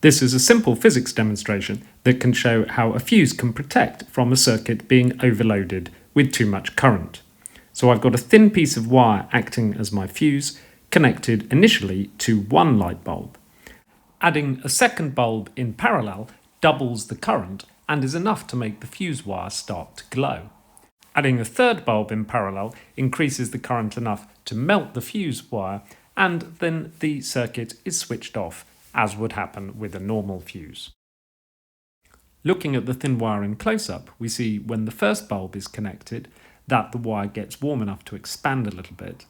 This is a simple physics demonstration that can show how a fuse can protect from a circuit being overloaded with too much current. So I've got a thin piece of wire acting as my fuse, connected initially to one light bulb. Adding a second bulb in parallel doubles the current and is enough to make the fuse wire start to glow. Adding a third bulb in parallel increases the current enough to melt the fuse wire, and then the circuit is switched off, as would happen with a normal fuse. Looking at the thin wire in close-up, we see when the first bulb is connected that the wire gets warm enough to expand a little bit,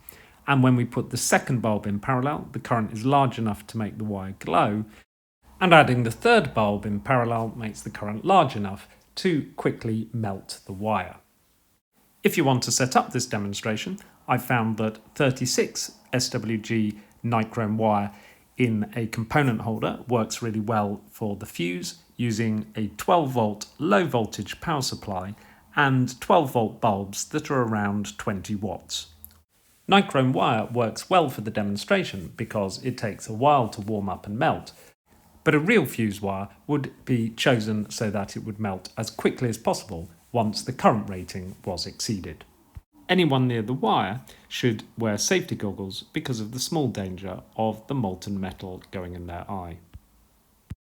and when we put the second bulb in parallel, the current is large enough to make the wire glow, and adding the third bulb in parallel makes the current large enough to quickly melt the wire. If you want to set up this demonstration, I found that 36 SWG nichrome wire in a component holder works really well for the fuse, using a 12 volt low voltage power supply and 12 volt bulbs that are around 20 watts. Nichrome wire works well for the demonstration because it takes a while to warm up and melt, but a real fuse wire would be chosen so that it would melt as quickly as possible once the current rating was exceeded. Anyone near the wire should wear safety goggles because of the small danger of the molten metal going in their eye.